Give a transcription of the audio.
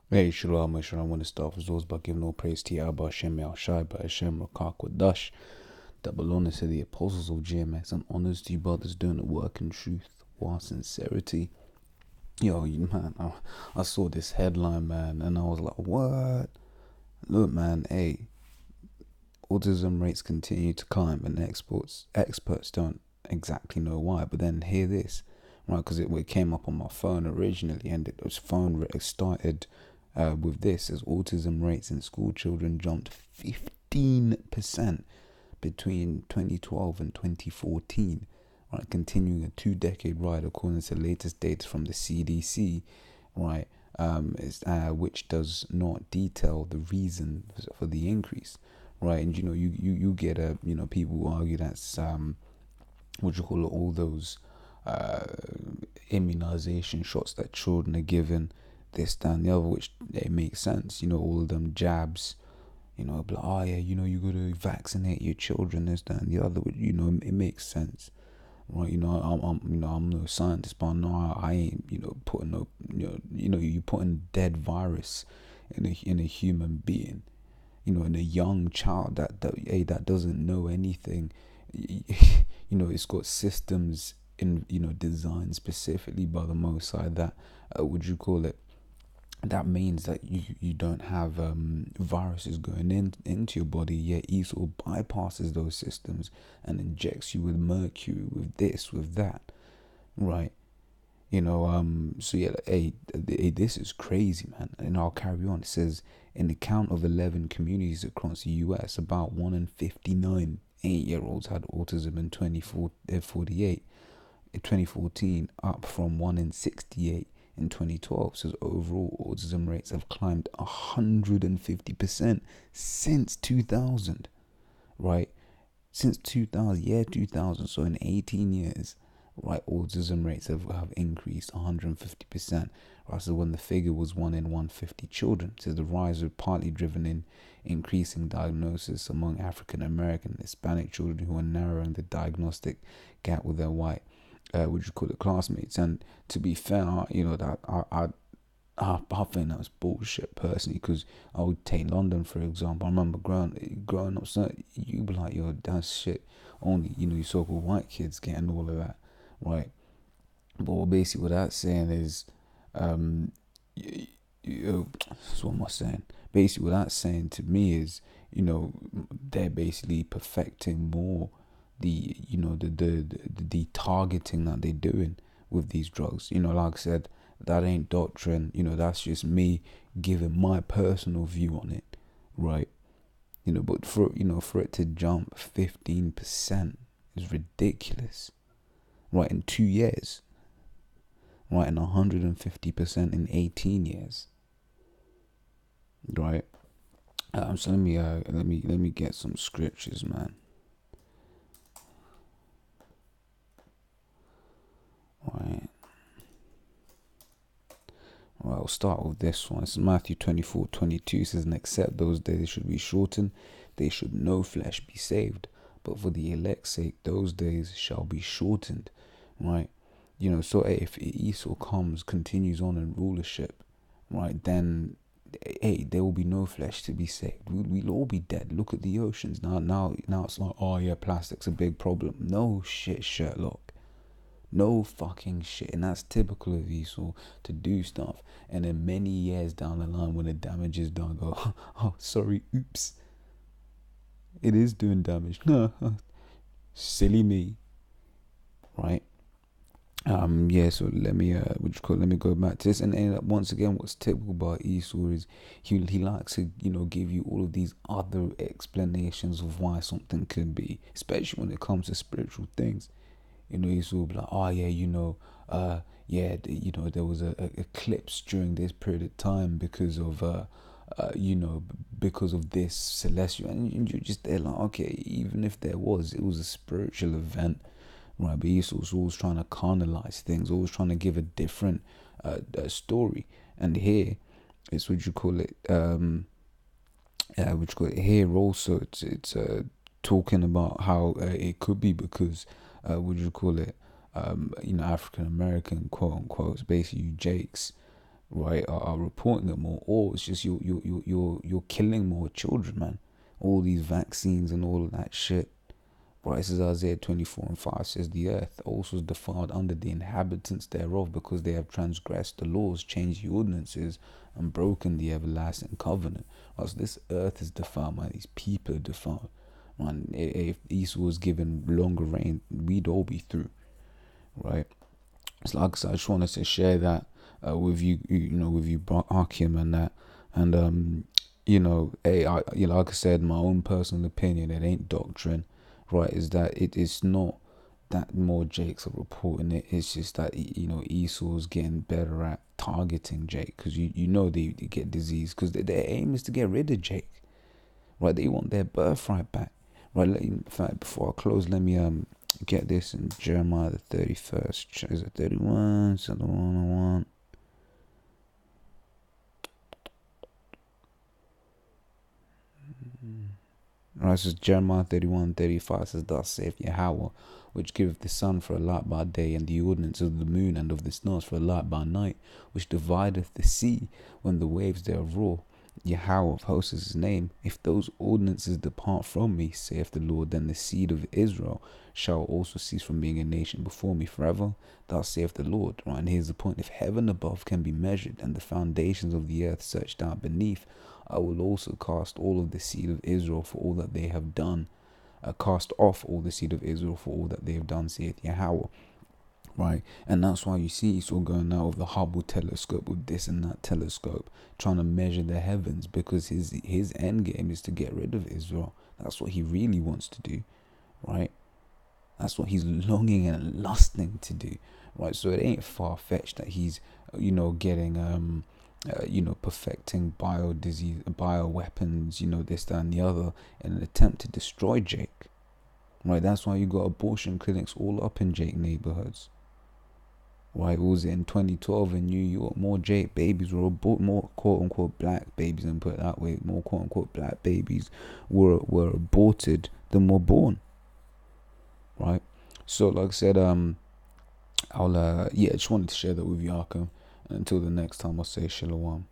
Hey, Shalom, I want to start with those by giving all praise to Yahweh Hashem Yahushai, by Hashem Rakak Wadash, double honor to the apostles of GMS, and honors to you brothers doing the work in truth while sincerity. Yo, man, I saw this headline, man, and I was like, what? Look, man, hey, autism rates continue to climb, and experts don't exactly know why, but then hear this, right, because it came up on my phone originally, and it started with this, as autism rates in school children jumped 15% between 2012 and 2014, right, continuing a 2-decade ride according to the latest data from the CDC, right, which does not detail the reason for the increase, right, and you get people who argue that's what you call it, all those immunization shots that children are given, this, that, and the other, which it makes sense. All of them jabs. Like, oh yeah, you gotta vaccinate your children, this, that, and the other. It makes sense, right? I'm no scientist, but no, I ain't, putting no, you putting dead virus in a human being, in a young child that doesn't know anything. It's got systems in designed specifically by the Most High that would you call it, that means that you don't have viruses going into your body, yet he sort of bypasses those systems and injects you with mercury, with this, with that, right? So yeah, hey, this is crazy, man. And I'll carry on. It says, in the count of 11 communities across the US, about 1 in 59 8-year-olds had autism in 2014, up from 1 in 68 in 2012. So overall autism rates have climbed 150% since 2000, right? Since 2000, so in 18 years, right, autism rates have increased 150%. Right, so when the figure was 1 in 150 children, so the rise was partly driven in increasing diagnosis among African American and Hispanic children who are narrowing the diagnostic gap with their white, would you call it, classmates. And to be fair, that I think that was bullshit personally, because I would take London for example. I remember growing up, so you'd be like, yo, that's shit. Only you so-called white kids getting all of that, right? But basically, what that's saying is, so what am I saying? Basically, what that's saying to me is, they're basically perfecting more the targeting that they're doing with these drugs. Like I said, that ain't doctrine. That's just me giving my personal view on it, right? But for it to jump 15% is ridiculous, right? In 2 years, right, and 150% in 18 years, right? So let me get some scriptures, man. Right. Well, I'll start with this one. It's Matthew 24:22. It says, and except those days should be shortened, they should no flesh be saved. But for the elect's sake, those days shall be shortened. Right? So if Esau continues on in rulership, right, then hey, there will be no flesh to be saved. We'll all be dead. Look at the oceans. Now it's like, oh yeah, plastic's a big problem. No shit, Sherlock. No fucking shit. And that's typical of Esau, to do stuff, and then many years down the line when the damage is done, go, oh sorry, oops, it is doing damage. No, silly me, right? Yeah, so let me go back to this, and once again, what's typical about Esau is he likes to give you all of these other explanations of why something could be, especially when it comes to spiritual things. Esau will be like, oh yeah, there was a eclipse during this period of time because of because of this celestial, and you're just there like, okay, even if it was a spiritual event, right? But Esau's always trying to carnalize things, always trying to give a different story. And here, it's what you call it, here also, it's talking about how it could be because African American, quote unquote, it's basically you Jakes, right, are reporting it more, or it's just you're killing more children, man. All these vaccines and all of that shit. Right, this is Isaiah 24:5 says, the earth also is defiled under the inhabitants thereof, because they have transgressed the laws, changed the ordinances, and broken the everlasting covenant. Right, so this earth is defiled, man. These people are defiled. Man, if Esau was given longer reign, we'd all be through. Right? So like I said, I just wanted to share that with you, with you, Hakim, and that. And hey, like I said, my own personal opinion, it ain't doctrine, right? Is that it is not that more Jakes are reporting it. It's just that Esau's getting better at targeting Jake, because they get disease, because their aim is to get rid of Jake, right? They want their birthright back, right? In fact, before I close, let me get this in Jeremiah the 31st. Is it 31? Is that the one I want? Right, so Jeremiah 31:35 says, thus saith Yahweh, which giveth the sun for a light by day, and the ordinance of the moon and of the stars for a light by night, which divideth the sea when the waves thereof roar. Yahweh of hosts is his name. If those ordinances depart from me, saith the Lord, then the seed of Israel shall also cease from being a nation before me forever. Thus saith the Lord. Right, and here's the point. If heaven above can be measured, and the foundations of the earth searched out beneath, I will also cast all of the seed of Israel for all that they have done. Cast off all the seed of Israel for all that they have done, saith Yahweh. Right, and that's why you see Esau going out with the Hubble telescope, with this and that telescope, trying to measure the heavens, because his end game is to get rid of Israel. That's what he really wants to do, right? That's what he's longing and lusting to do, right? So it ain't far-fetched that he's getting perfecting bioweapons, this, that, and the other, in an attempt to destroy Jake. Right, that's why you got abortion clinics all up in Jake neighborhoods. Right, what was it in 2012 in New York? More Jake babies were more quote-unquote black babies, and put it that way, more quote-unquote black babies were aborted than were born. Right, so like I said, I just wanted to share that with you, Arkham. And until the next time, I'll say shalom.